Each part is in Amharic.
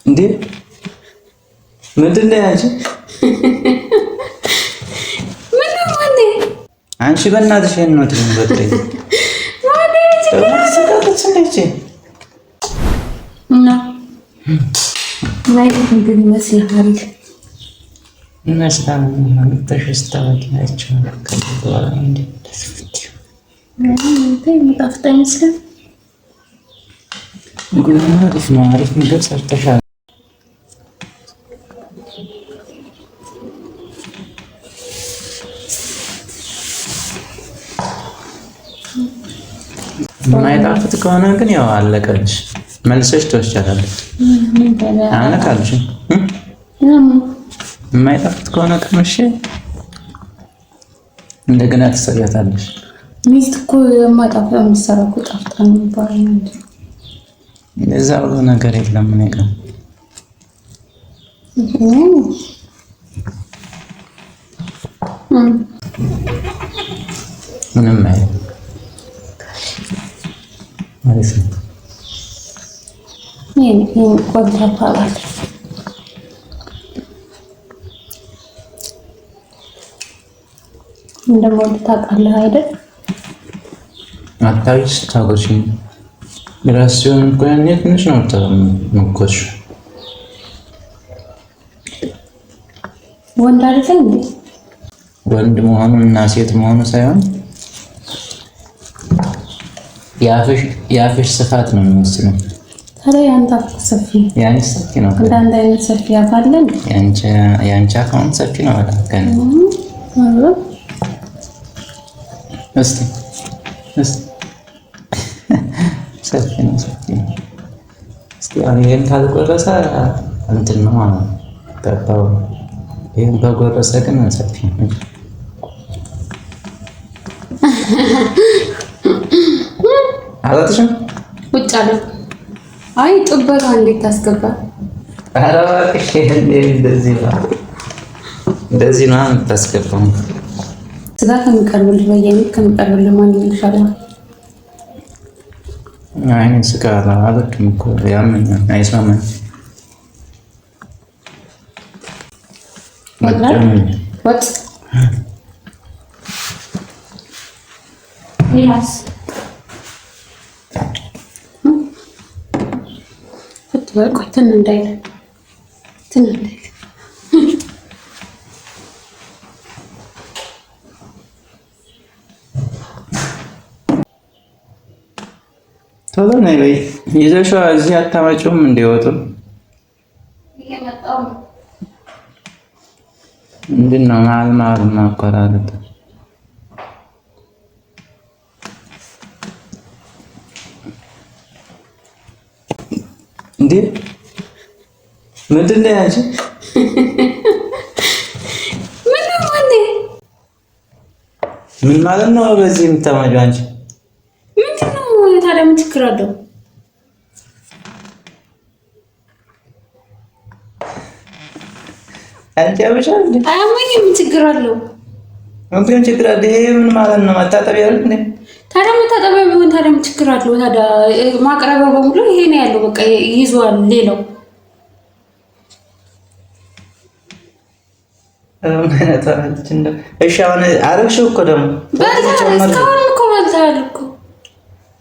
እንዴ ምንድነው ያንቺ? ምንም እንዴ አንቺ በእናትሽ ነው ትንበጥኝ ማለት እና ማለት ግን መስልሃል መስላም ተሽስታውቂያቸው ከበኋላ እንዴ መጣፍጣ ይመስላል። አሪፍ ምግብ ሰርተሻል። የማይጣፍጥ ከሆነ ግን ያው አለቀልሽ፣ መልሰሽ ትወስጃለሽ። አነካልሽ የማይጣፍጥ ከሆነ ቀምሼ እንደገና ትሰሪያታለሽ። ሚስት እኮ የማይጣፍጥ የምትሰራው እኮ ጣፍጣ ነው የሚባለው እንጂ እዛ ብሎ ነገር የለም። እኔ ጋር ምንም አይደለም። አሪፍ ነው። ይሄን ቆንጆ እንደሞት ታውቃለህ አይደል? አታውቂስ ታውቂሽ ራስሽን እኮ ያኔ ትንሽ ነው የምትመኮሽ። ወንድ አይደል እንዴ? ወንድ መሆኑ እና ሴት መሆኑ ሳይሆን የአፍሽ ስፋት ነው የሚወስነው። ታዲያ ያንተ አፍ ሰፊ ያንቺ ሰፊ ነው። እንዳንተ አይነት ሰፊ አፋለን። ያንቺ አካውንት ሰፊ ነው በጣም ከነ እስቲ ሰፊ ነው። እስቲ ይሄን ካልቆረሰ እንትን ነው ማለት ነው ገባው። ይሄን በጎረሰ ግን ሰፊ ነው። አላጥሽም ውጭ አለ። አይ ጥበቃ እንዴት ታስገባ? ኧረ እባክሽ እንደዚህ ነው የምታስገባው። ስጋ ከሚቀርብልህ በየአይነት ከሚቀርብልህ ማን ይሻላል? አይ ስጋ አልወድም እኮ ያመኛል፣ አይስማማኝም። ወጥ ሌላስ? ቆይ ትን እንዳይል ቶሎ ነይ በይ። ይዘሽዋ እዚህ አታመጪውም እንዲወጡ ምንድን ነው መሀል ማቆራረጥ? እንዴ ምንድን ነው ያንቺ? ምን ማለት ነው በዚህ የምታማጂው አንቺ? ምንድን ነው ታዲያ? ምን ችግር አለው? አንቺ አበሻል እንዴ? አያመኝም። ምን ችግር አለው? ምን ችግር አለ? ይሄ ምን ማለት ነው? መታጠቢያ አይደል እንዴ? ታዲያ መታጠቢያ ቢሆን ታዲያ ምን ችግር አለው? ታዲያ ማቅረቢያው በሙሉ ይሄ ነው ያለው። በቃ ይዟል። ሌላው እሺ አሁን አረግሽው እኮ ደግሞ እስካሁን እኮ በልተሃል እኮ።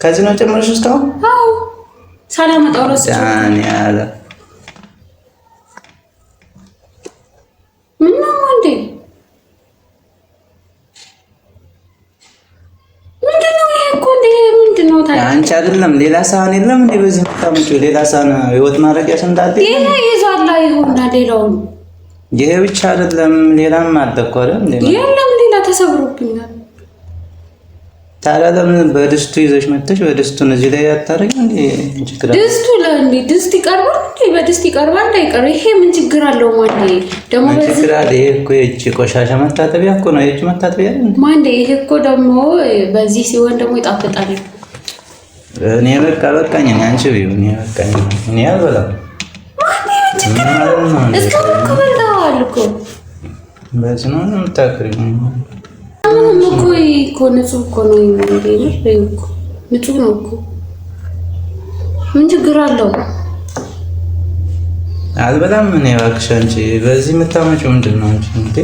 ከዚህ ነው ጨምረሽ እስካሁን? አዎ ሳላመጣው ረስ ዳን ያለ ምን ነው እንዴ? ምንድነው ይሄ እኮ እንዴ? ምንድነው ታዲያ? አንቺ አይደለም ሌላ ሳህን የለም እንዴ? በዚህ የምታመጪው ሌላ ሳህን ህይወት ማድረጊያሽ እንዳለ ይሄ ይዟላ ይሆንና ሌላው ይሄ ብቻ አይደለም ሌላም አለ እኮ አይደል እንዴ? የለም ሌላ ተሰብሮብኛል። ታዲያ ለምን በድስቱ ይዘሽ መጥተሽ በድስቱን እዚህ ላይ አታረጊም እንዴ? ችግር አለ? ድስቱ ለእንዴ ድስት ይቀርባል እንዴ? በድስት ይቀርባል እንዳይቀር ይሄ ምን ችግር አለው? ማንዴ ደግሞ በዚህ ችግር አለ? ይሄ እኮ የእጅ ቆሻሻ መታጠቢያ እኮ ነው። የእጅ መታጠቢያ እንዴ? ማንዴ ይሄ እኮ ደግሞ በዚህ ሲሆን ደግሞ ይጣፍጣል። እኔ በቃኝ። አንቺ ቢዩ እኔ በቃኝ። እኔ አልበላም። ማንዴ ችግር አለው? እስካሁን እኮ በልተዋል እኮ። በዚህ ነው የምታክሪው? አሁን እኮ ንጹህ እኮ ነው እንዴ? እኮ ንጹህ ነው እኮ። ምን ችግር አለው? አልበላም እኔ እባክሽ። አንቺ በዚህ የምታመጪው ምንድን ነው አንቺ እንዴ?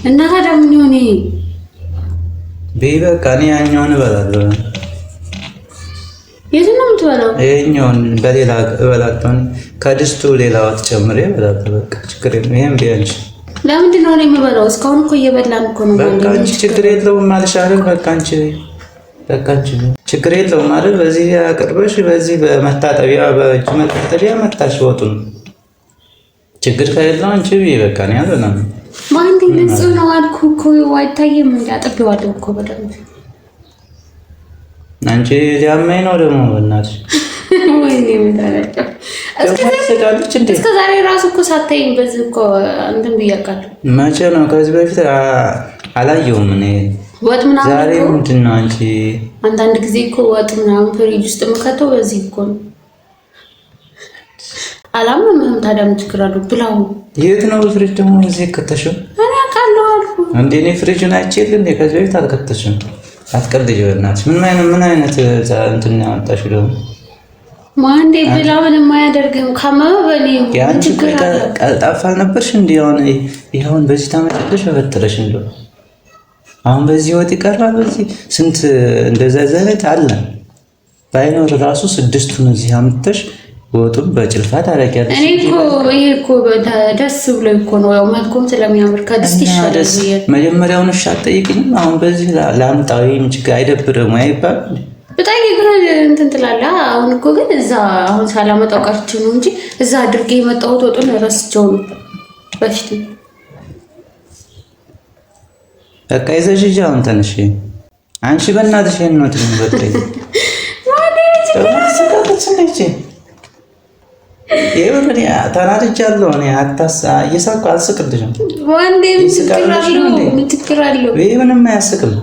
እና ታዲያ ምን ይሆን ይሄ? በቃ እኔ ያኛውን እበላለሁ። የቱን ነው የምትበላው? ይኸኛውን በሌላ እበላለሁ። ከድስቱ ሌላ ወጥ ጨምሬ እበላለሁ። በቃ ችግር የለም። ይሄም ቢያንቺ ለምንድን ነው እኔ የምበላው? እስካሁን እኮ እየበላን እኮ ነው። በቃ አንቺ ችግር የለውም ማለሽ አይደል? በቃ አንቺ ችግር የለውም አይደል? በዚህ አቅርበሽ በዚህ በመታጠቢያ በእጅ መታጠቢያ መታሽ ወጡን ችግር ከሌለው አንቺ በቃ ነው ያለና ማንዴ ንጹህ ነው አልኩህ እኮ አይታየም እንዴ? አጥቤዋለሁ እኮ በደንብ። አንቺ ያመኝ ነው ደግሞ በእናትሽ ወይኔ ምታረቀ እስከ ዛሬ ራሱ እኮ ሳታይኝ በዚህ እኮ እንትን ብያለሁ። መቼ ነው? ከዚህ በፊት አላየሁም እኔ ወጥ ምናምን። ዛሬ ምንድን ነው አንቺ? አንዳንድ ጊዜ እኮ ወጥ ምናምን ፍሪጅ ውስጥ የምከተው በዚህ እኮ ነው። አላምንም። ታዲያ ምን ችግር አለው? ብላው። የት ነው ፍሪጅ ደግሞ እዚህ ከተሽው? እኔ አውቃለሁ አልኩ እንዴ። እኔ ፍሪጅን አይቼልህ እንዴ? ከዚህ በፊት አልከተሽም። አትቀልጂ በእናትሽ። ምን አይነት እንትን ያመጣሽ ደግሞ? ማንዴ ብላ ምንም አያደርግም። ካመመ በኔ ያንቺ ቀልጣፋ አልነበርሽ እንዴ? አሁን በዚህ ታመጫለሽ በበጥረሽ እንደው አሁን በዚህ ወጥ ይቀርባል። በዚህ ስንት እንደዛ ዘለት አለ። ባይኖር ራሱ ስድስቱን እዚህ አምጥተሽ ወጡን በጭልፋ ታረቂያለሽ። እኔ ይሄ እኮ ደስ ብሎ እኮ ነው ያው መልኩም ስለሚያምር ከድስት ይሻላል። መጀመሪያውን እሺ አትጠይቅኝም? አሁን በዚህ ላምጣው ችግር አይደብርም አይባል በጣም ይግራ እንትን ትላለህ። አሁን እኮ ግን እዛ አሁን ሳላመጣው ቀርቼ ነው እንጂ እዛ አድርጌ የመጣሁት ወጡን ረስቼው ነው በፊት። በቃ ይዘሽ ሂጂ አሁን ተነሽ። አንቺ በእናትሽ ነው ትልኝ በቃ ይሄ ተናድጃለሁ እኔ እየሳኩ አልስቅልሽም። ወንዴ ምን ችግር አለው? ይሄ ምንም አያስቅም።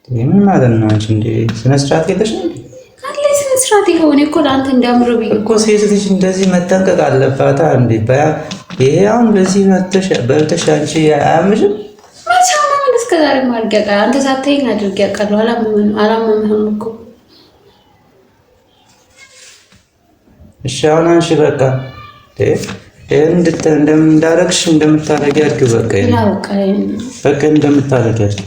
ምን ማለት ነው አንቺ? እንደ ስነ ስርዓት የለሽም አለ። ስነ ስርዓት ይሆን እኮ ለአንተ እንዳምሮ ብዬ እኮ ሴት ልጅ እንደዚህ መጠንቀቅ አለባት። እንዴ ይሄ አሁን በዚህ በልተሽ አንቺ አያምሽም? ማቻማን እስከዛሬ ማርገቃ አንተ ሳታይኝ አድርጌ አውቃለሁ። አላመምህም እኮ። እሺ አሁን አንቺ በቃ እንደምታረግሽ እንደምታረጊ አድርጊ። በቃ እንደምታረጊ አድርጊ።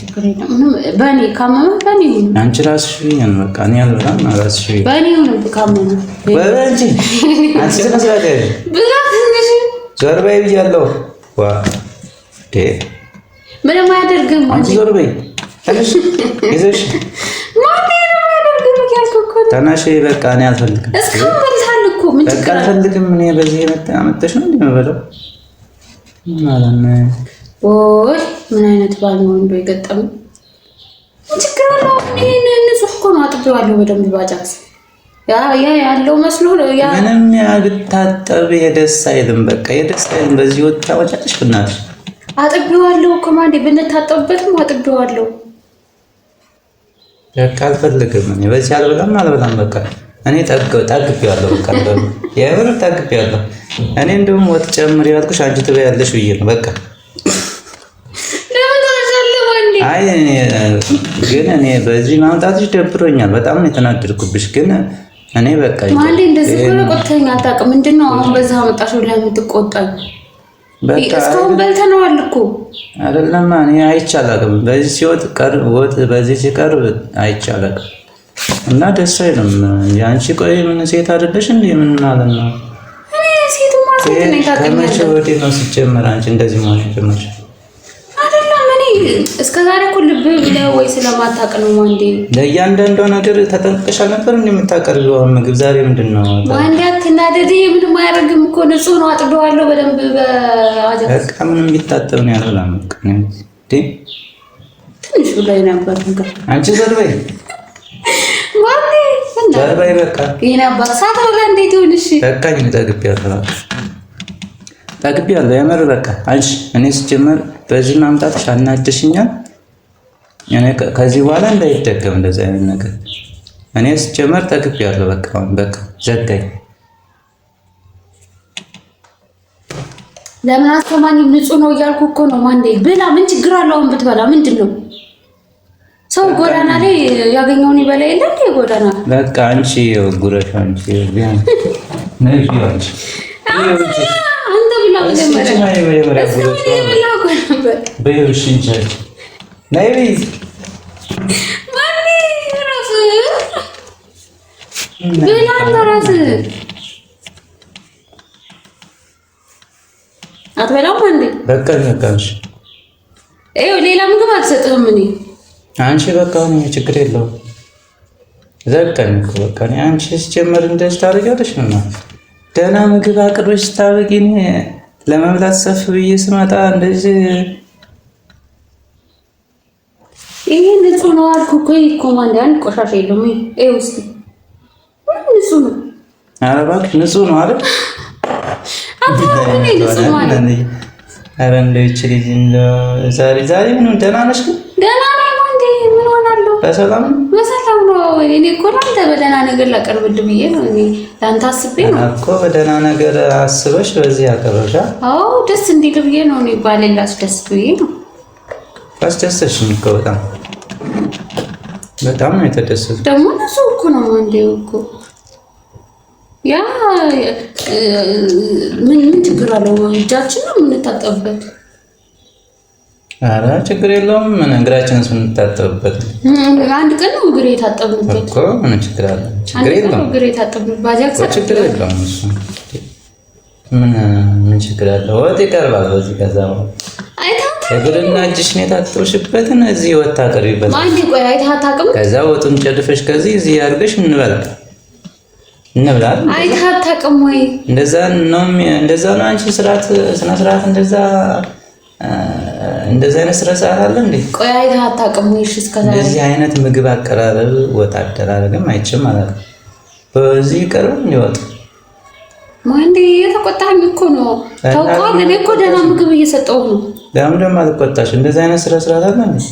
በእኔ ካመመ በእኔ ይሁን። አንቺ ራስሽ ይሁን በቃ እኔ አልበላም። ራስሽ ይሁን በእኔ ይሁን። ካመመ በእንጂ አንቺ ስለሰራደ ዞር በይ ብያለሁ። ዋ ምንም አያደርግም። አንቺ ዞር በይ ተነሽ። ይዘሽ ተነሽ። በቃ እኔ አልፈልግም። እስካሁን በልተሃል እኮ ምን ችግር አለ? አልፈልግም። እኔ በዚህ አመጣሽ ነው እንዴ የምበላው ማለት ነው። ኦይ ምን አይነት ባል ነው እንደው የገጠመው? ምን ችግር አለ? እኔ ንጹህ እኮ ነው አጥቤዋለሁ በደንብ ባጃክስ ያ ያለው መስሎ ያ ምንም ያልታጠብ የደስ አይልም። በቃ የደስ አይልም። በዚህ ወጣ ወጫጭሽ ብናትሽ አጥቤዋለሁ እኮ ማንዴ ብንታጠብበትም አጥቤዋለሁ። በቃ አልፈልግም። እኔ በዚህ አልበላም። በቃ እኔ ጠግቤዋለሁ። በቃ የምር ጠግቤዋለሁ። እኔ እንደውም ወጥ ጨምሪ ያልኩሽ አንቺ ትበያለሽ ብዬ ነው። በቃ አይ ግን እኔ በዚህ ማምጣትሽ ደብሮኛል። በጣም ነው የተናደድኩብሽ። ግን እኔ በቃ ማንዴ እንደዚህ እኮ ነው ቆጥተኛ አታውቅም። ምንድነው አሁን በዛ አመጣሽው ላይ የምትቆጣኝ? በቃ እስካሁን በልተነዋል እኮ አይደለም። እኔ አይቻልም። በዚህ ሲወጥ ወጥ በዚህ ሲቀርብ አይቻልም እና ደስ አይልም። ያንቺ ቆይ ምን ሴት አይደለሽ እንዴ? ምን ማለት ነው? እኔ ሴት ማለት ነው ታውቀኛለህ። ከመቼ ወዲህ ነው ሲጀመር አንቺ እንደዚህ ማለት ጀመርሽ? አይደለም እኔ እስከዛሬ እኮ ልብ ብለህ ወይ ስለማታውቅ ነው ማንዴ። ለእያንዳንዱ ነገር ተጠንቅቀሽ ነበር እንዴ የምታቀርቢው ምግብ? ዛሬ ምንድን ነው ማንዴ? አትናደድ። ምንም አያደርግም እኮ ንጹህ ነው። አጥቤዋለሁ በደንብ በአጃክስ። በቃ ምንም ቢታጠብ ነው ያለው ላምቅ እንዴ? ትንሽ ብላይ ነበር እንግዲህ አንቺ ዘርበይ ማንዴ ዘርበይ በቃ ይሄን አባሳታ ወላ እንዴት ይሁንሽ? በቃኝ። ጠግቤያለሁ የምር በቃ አንቺ እኔ ስጀመር በዚህ ማምጣትሽ አናደሽኛል። እኔ ከዚህ በኋላ እንዳይደገም እንደዚህ አይነት ነገር እኔ ስጀመር ጠግቤያለሁ። በቃ አሁን በቃ ዘጋኝ። ለምን አስተማኝም? ንጹህ ነው እያልኩ እኮ ነው ማንዴ። ብላ ምን ችግር አለው? አሁን ብትበላ ምንድን ነው? ሰው ጎዳና ላይ ያገኘውን ይበላ የለ እንዴ? ጎዳና በቃ አንቺ ጉረሽ አንቺ ቢያን ነሽ አንቺ አንተ ብላ መጀመሪያ በይውሽ እንጂ ነይ ቢዝ ማን ራስ ብላ ራስ አትበላም እንዴ? በቃ ነካሽ። ሌላ ምግብ አልሰጥህም እኔ አንቺ በቃ ነው ችግር የለውም። ዘቀኝ እኮ በቃ ነው አንቺ ሲጀመር እንደዚህ ታደርጊያለሽ ነው። ደህና ምግብ አቅርበሽ ስታበቂኝ ለመብላት ሰፍ ብዬ ስመጣ እንደዚህ ይሄ ንጹህ ነው አልኩ እኮ ኮማንድ አንድ ቆሻሻ የለውም። ይሄ ውስጥ ንጹህ ነው። ኧረ እባክሽ ንጹህ ነው አይደል? አታውቅም ንጹህ ማለት ኧረ እንደው ይቺ ልጅ ዛሬ ምን ደህና ነሽ? ደህና ነኝ እንዴ? ምን ሆናለሁ? በሰላም ነው። እኔ እኮ ለአንተ በደህና ነገር ላቀርብልህ ብዬ ነው። እኔ ለአንተ አስቤ ነው እኮ በደህና ነገር አስበሽ በዚህ ያቀረብሻ? አዎ ደስ እንዲል ብዬ ነው። እኔ ባሌን ላስደስት ብዬ ነው። አስደሰትሽኝ እኮ በጣም ነው የተደሰትኩት። ደግሞ እነሱ እኮ ነው እንዴ እኮ ያ ምን ችግር አለው? እጃችን ነው የምንታጠብበት። ኧረ ችግር የለውም። ምን እግራችንን ስንታጠብበት አንድ ቀን ነው እግሬ የታጠብንበት እኮ ምን ችግር አለ? ችግር የለውም። እግሬ የታጠብንበት ባጃክስ ችግር የለውም። እሱ ምን ችግር አለ? ወጥ ይቀርባል በዚህ ከዛ እግርና እጅሽን የታጠብሽበትን እዚህ ወጥ አቅርቢበት። አንዴ ቆይ አይተህ አታውቅም? ከዛ ወጡን ጨልፈሽ ከዚህ እዚህ አድርገሽ እንበላለን። አይተህ አታውቅም ወይ? እንደዛ ነው። አንቺ ስነ ስርዓት እንደዛ አይነት ስነ ስርዓት አለ እንዴ? ቆይ አይተህ አታውቅም ወይ? እሺ እስከዛ እንደዚህ አይነት ምግብ አቀራረብ ወጥ አደራረግም አይችም ማለት ነው። በዚህ ቀርብ እንዲወጥ ማንዴ የተቆጣኝ እኮ ነው ታውቃለህ። እኔ እኮ ደህና ምግብ እየሰጠሁ ነው። ለምን ደግሞ አልቆጣሽ? እንደዚህ አይነት ስነ ስርዓት አለ እንዴ?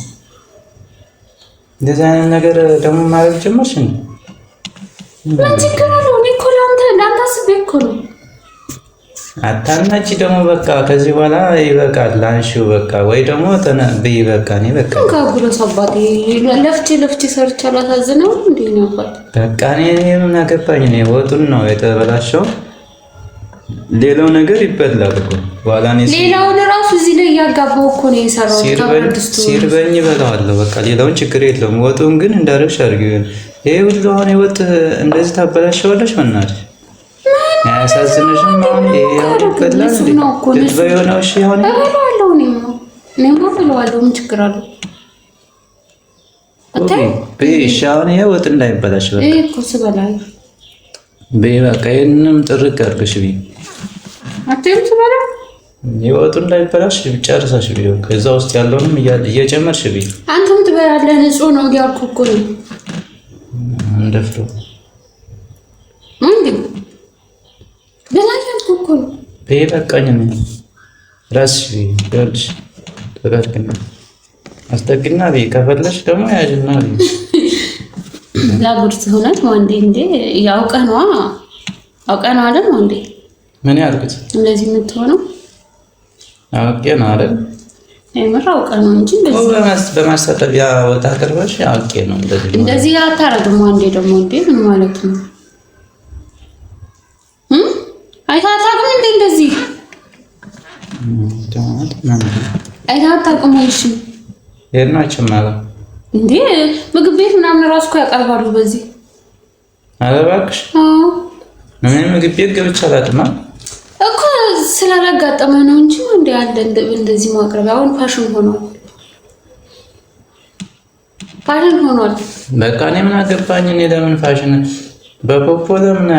እንደዚህ አይነት ነገር ደግሞ ማድረግ ጀመርሽ እንዴ? ምን ችግር አለው? እኔ እኮ ለአንተ አስቤ እኮ ነው። አታናቺ ደግሞ በቃ ከዚህ በኋላ ይበቃል። አንሺው በቃ ወይ ደግሞ ተነብይ በቃ እኔ በቃ ካጉረስ አባቴ ለፍቼ ሰርቼ አላሳዝነው እንዴ ነው አባት በቃ እኔ ምን አገባኝ? እኔ ወጡን ነው የተበላሸው። ሌላው ነገር ይበላል እኮ በኋላ እኔ ሌላውን ራሱ እዚህ ላይ ያጋባው እኮ ነው የሰራው። ሲርበኝ እበላዋለሁ በቃ ሌላውን ችግር የለውም። ወጡን ግን እንዳደረግሽ አድርጊው። ይሄ ሁሉ አሁን ወጥ እንደዚህ ታበላሸዋለሽ? መናድሽ አያሳዝንሽም? አሁን ይሄ ይበላል እንዴ? ልትበይው ነው? እሺ አሁን እበላዋለሁ። እኔማ እበላዋለሁ። ምን ችግር አለው? እሺ አሁን ይሄ ወጥ እንዳይበላሽ በቃ ይሄ እኮ ስበላል በይ በቃ ይሄንም ጥርቅ አድርገሽ ቢ አትይም ስበላ ይወጡ እንዳይበላሽ ጨርሰሽ ቢ ከዛ ውስጥ ያለውንም እየጨመርሽ ቢ አንተም ትበላለህ። ንጹህ ነው ያልኩ እኮ ነው። እንደፍሮ እንዴ በላያልኩ እኮ ነው። በይ በቃኝ ነው ራስሽ ቢ ይኸውልሽ ተጋግና አስጠግና ቢ ከፈለሽ ደግሞ ያጅና ቢ ላጉርስ ሆነት ወንዴ እንዴ ያውቀህ ነው አይደል? ወንዴ ምን ያልኩት እንደዚህ የምትሆነው አውቄ ነው አይደል? የምር አውቀህ ነው እንጂ በማስታጠቢያ ወጣ አቅርበሽ አውቄ ነው እንደዚህ አታረግም። ወንዴ ደግሞ እንዴ ምን ማለት ነው? አይታታቅም እንዴ እንደዚህ አይታታቅም ወይ? እሺ የናችም ማለት እንዴ ምግብ ቤት ምናምን ራሱ እኮ ያቀርባሉ በዚህ። ኧረ እባክሽ ምን ምግብ ቤት ገብቼ አላውቅም እኮ ስላላጋጠመ ነው እንጂ እንዴ አለ እንደዚህ ማቅረብ አሁን ፋሽን ሆኗል። በቃ እኔ ምን አገባኝ? እኔ ለምን ፋሽን በፖፖ ለምን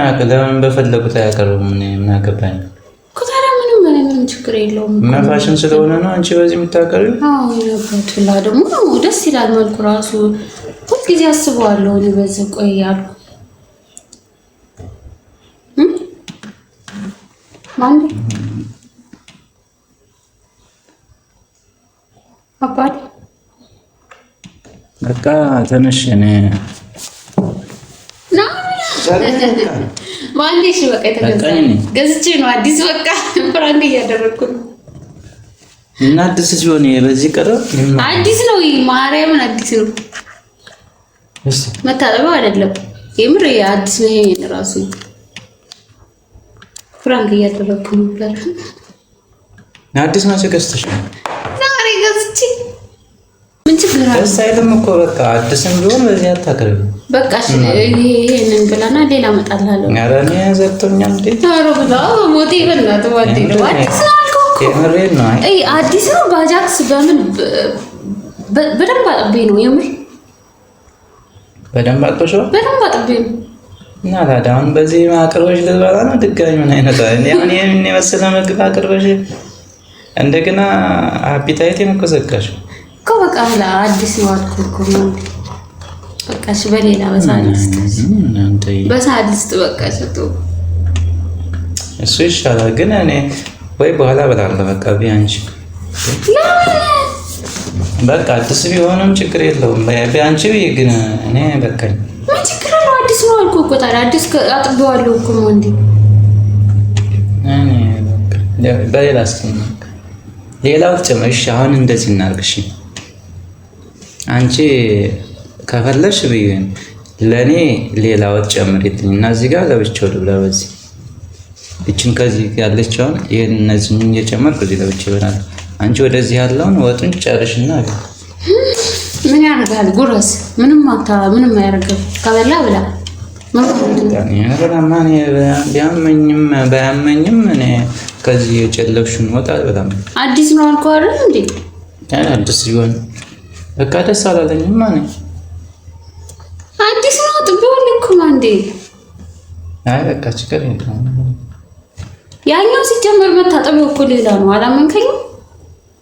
በፈለጉት አያቀርቡም? እኔ ምን አገባኝ? ምንም ችግር የለውም። ፋሽን ስለሆነ ነው አንቺ በዚህ የምታቀርቢው? አዎ ይነበትላ ደግሞ ደስ ይላል መልኩ ራሱ ሁልጊዜ አስበዋለሁ እኔ በዚህ ቆይ ያልኩ ማን አባቴ በቃ ተነሽ እኔ ማንዴሽ በቃ ገዝቼ ነው አዲስ በቃ ፍራንክ እያደረኩ ነው። እና አዲስ ሲሆን በዚህ ቀረ አዲስ ነው ማርያምን አዲስ ነው መታጠቢያው አይደለም የምር አዲስ ነው። ይሄን ራሱ ፍራንክ እያደረኩ ነበር። አዲስ ነው ገዝተሽ? ዛሬ ገዝቼ ምን ችግር አለ? ደስ አይልም እኮ በቃ አዲስም ቢሆን በዚህ አታቅርቢ። በቃ ይሄንን ብላና ሌላ እመጣልሃለሁ። ኧረ እኔ ዘግቶኛል እንዴ? ኧረ ብላ ሞቴ በእናትህ ዋዴ ነው። አዲስ ነው አልኩህ። የምሬን ነው። አይ አዲስ ነው። ባጃክስ በምን በደንብ አጥቤ ነው የምር በደንብ አጥበሽው? በደንብ አጥቤ ነው። እና ታዲያ አሁን በዚህ አቅርበሽ ልትበላ ነው ድጋሚ? ምን አይነት አሁን ይሄን የመሰለ ምግብ አቅርበሽ እንደገና አፒታይቴን እኮ ዘጋሽ እኮ። በቃ አዲስ ነው አልኩህ እኮ ነው። በቃ እሺ በሌላ በሳድስት በቃ ሰጡ እሱ ይሻላል። ግን እኔ ወይ በኋላ በላለሁ በቃ ቢያንቺ በቃ አዲስ ቢሆንም ችግር የለውም። ቢያንቺ ግን እኔ በቃኝ። ምን ችግር አለው? አዲስ ነው አልኩህ እኮ። ታዲያ አዲስ አጥቤዋለሁ እኮ ነው እንዴ? እኔ በቃ በሌላ አስቀምጥ ሌላው ጨመሽ። አሁን እንደዚህ እናርግሽ። አንቺ ከፈለሽ ቢሆን ለኔ ሌላ ወጥ ጨምሪልኝ እና እዚህ ጋር ለብቻው ልብላ። በዚህ እቺን ከዚህ ያለችውን ይሄን እነዚህን እየጨመርኩ እዚህ ለብቻው ይበላል። አንቺ ወደዚህ ያለውን ወጡን ጨርሽና ምን ያደርጋል? ጉረስ ምንም አያደርግም። ከበላ ብላ ቢያመኝም ባያመኝም እኔ ከዚህ የጨለብሽን ወጣ በጣም አዲስ ነው አልኩህ አይደል እንዴ? አዲስ ሲሆን በቃ ደስ አላለኝም ማለት አዲስ ነው ጥብቅ እኮ ነው እንዴ? አይ በቃ ችግር የለም። ያኛው ሲጀመር መታጠቢያው እኮ ሌላ ነው። አላመንከኝም?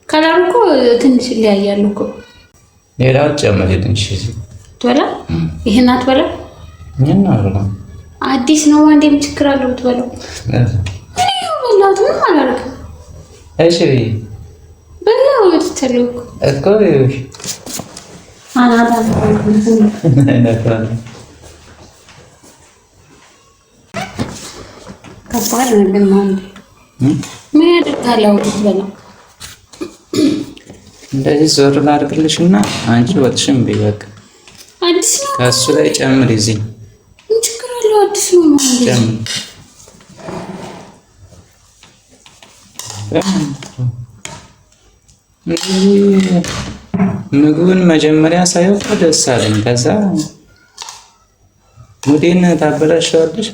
ከላሩ እኮ ትንሽ ይለያያል እኮ። ሌላው ጨምሪልኝ እሺ። ትበላ ይሄን አትበላ? ምን ነው አዲስ ነው አንዴ ምን ችግር አለው ትበላው? እኔ በላሁት ምንም አላደረግም። እሺ በላው ወጥተለው እኮ እሺ ከባድ ነው ግን ማለት ምን ያደርጋል? ትበላ እንደዚህ ዞር ላድርግልሽና አንቺ ወጥሽም ቢበቃ አዲስ ነው ከሱ ላይ ጨምሪ። እዚህ ምን ችግር አለው? አዲስ ነው ማለት ምግቡን መጀመሪያ ሳይው ደስ አለኝ። ከዛ ሙዴን ታበላሽዋለሽ።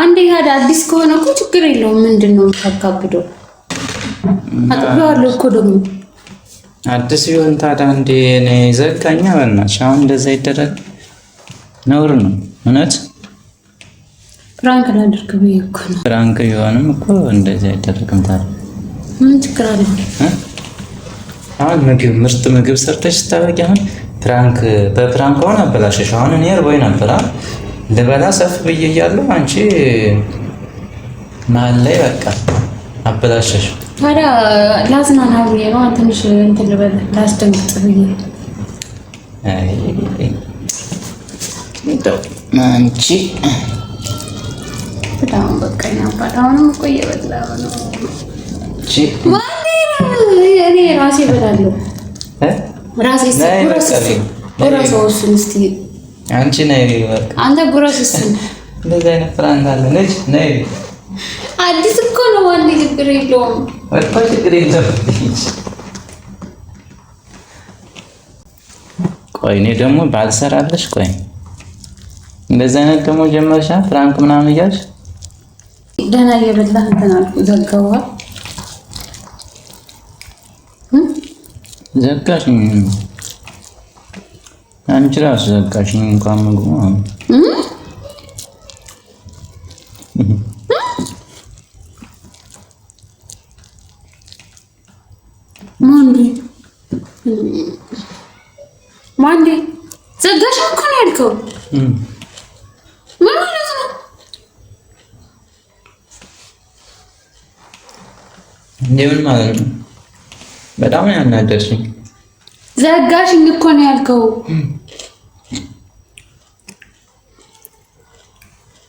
አንዴ ሄዳ አዲስ ከሆነ እኮ ችግር የለውም። ምንድነው ታካብደው? አጥብዋለሁ እኮ ደግሞ አዲስ ቢሆን ታዲያ እንዴ እኔ ዘጋኛ በእናትሽ። አሁን እንደዛ ይደረግ ነውር ነው እውነት። ፍራንክ ላድርግ ብዬ እኮ ነው። ፍራንክ ቢሆንም እኮ እንደዛ አይደረግም። ታዲያ ምን ችግር አለ? አሁን ምርጥ ምግብ ሰርተሽ ስታበቂ አሁን ፍራንክ በፍራንክ ሆነ አበላሸሽ። አሁን እኔ እርቦኝ ነበር ልበላ ሰፍ ብዬ እያለሁ አንቺ መሀል ላይ በቃ አበላሸሽ። ታዲያ ላዝናና ብዬ ነው ትንሽ እንትን ልበል ላስደንግጥ ብዬ። አይ አንቺ በጣም በቃ ያባል። አሁንም እኮ እየበላሁ ነው። እኔ ራሴ እበላለሁ ራሴ ጉረስ ወስን እስቲ አንቺ ነይ በቃ አንተ ጉረስ እስቲ። እንደዚህ አይነት ፍራንክ አለ ነች ነይ። አዲስ እኮ ነው አንዴ ችግር የለውም እኮ ችግር የለውም። ቆይ እኔ ደግሞ ባልሰራለሽ። ቆይ እንደዚህ አይነት ደግሞ ጀመርሻ ፍራንክ ምናምን እያልሽ ደህና እየበላህ እንትን አልኩ ዘጋዋ ዘጋሽኝ። አንቺ ራሱ ዘጋሽኝ እንኳን ምግቡ ማንዴ ዘጋሽ እኮ ነው ያልከው። ምን ማለት ነው? እንደምን ማለት ነው? በጣም ያናደርሽኝ። ዘጋሽኝ እኮ ነው ያልከው።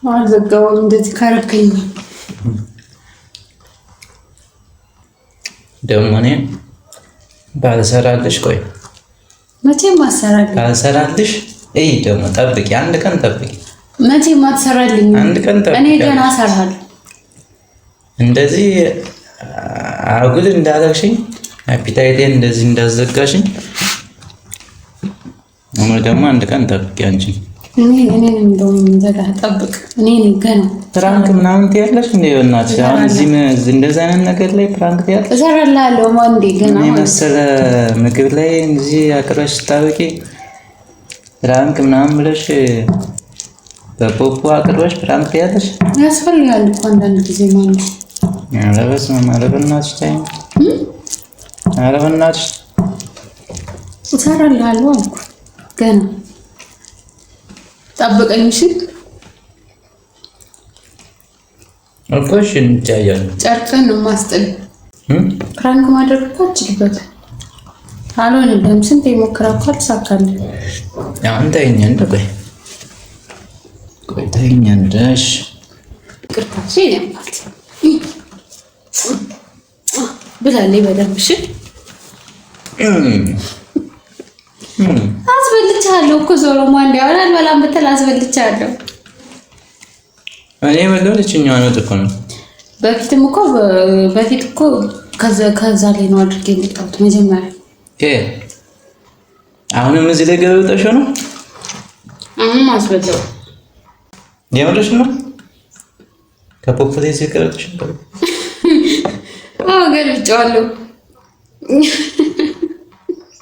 አልዘጋሁም። እንደዚህ ካረከኝ ደግሞ እኔ ባልሰራልሽ። ቆይ መቼም አሰራልሽ ባልሰራልሽ እይ ደግሞ ጠብቂ፣ አንድ ቀን ጠብቂ። መቼ ማትሰራልኝ? አንድ ቀን ጠብቂ። እኔ ገና እሰራለሁ። እንደዚህ አጉል እንዳለሽኝ አፒታይቴን እንደዚህ እንዳዘጋሽኝ ደግሞ አንድ ቀን ጠብቂ አንቺ። እኔ እንደውም ዘጋ ጠብቅ። እኔ ገና ፕራንክ ምናምን ትያለሽ እንዴ? በእናትሽ አሁን እዚህ እንደዛ አይነት ነገር ላይ ፕራንክ ትያለሽ? እሰራላለሁ ማንዴ ገና እኔ መሰለ ምግብ ላይ እዚህ አቅርበሽ ስታበቂ ፕራንክ ምናምን ብለሽ በፖፖ አቅርበሽ ፕራንክ ትያለሽ? ያስፈልጋል እኮ አንዳንድ ጊዜ ማለት ኧረ በስመ አብ! ኧረ በእናትሽ ተይኝ። ኧረ በእናትሽ እሰራላለሁ አልኩ ገና ጠብቀኝ። እሺ አልኮሽ እንጫያለን። ጨርቅን ነው ማስጥል። ፕራንክ ማድረግ እኮ አልችልበትም። አልሆነልህም። ስንት የሞከረው እኮ አልተሳካልኝ። አሁን ተይኝ እንደ ቆይ ተይኝ እንደሽ ይቅርታ። እሺ ያምጣት ብላለች በደንብ። እሺ አስበልቻለሁ እኮ ዞሮ ማንዴ አሁን አልበላም ብትል አስበልቻለሁ። እኔ በለው ልጅኛው ነው እኮ ነው። በፊት እኮ ከዛ ላይ ነው አድርጌ የመጣሁት መጀመሪያ። አሁንም እዚህ ላይ ገብተሽ ነው? አሁን አስበለው። የምርሽ ነው? ከፖፖቴ ሲቀርጥሽ ነው? አዎ ገልጫለሁ።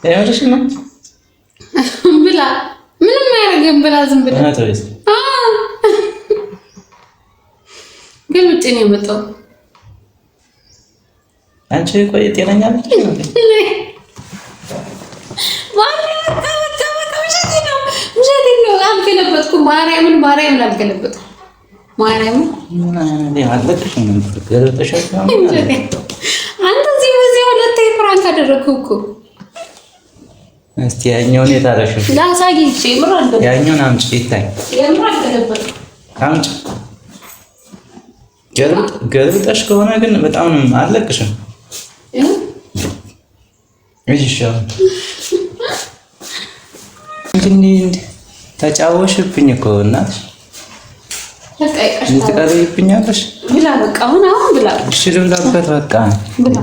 የምርሽ ነው? ብላ ምንም አያደርግም ብላ ዝም ብላ ግን ውጭ ነው የመጣው። አንቺ ቆይ ጤነኛ ነሽ? አልገለበጥኩም። ማርያምን አልገለበጥኩም። ማርያምን አንተ እዚህ ሁለቴ ፕራንክ አደረግኩ እኮ። እስቲ ያኛውን የታረሽ ላሳይሽ። ይምራል ያኛውን አምጪ ይታይ። ይምራል ገለበጥ አምጪ። ገልብጠሽ ከሆነ ግን በጣም አለቅሽም። እንዴ ተጫወሽብኝ እኮ እናትሽ። በቃ ይቀርታ ልትቀርብኛለሽ። ብላ በቃ አሁን ብላ። እሺ ልብላበት በቃ ብላ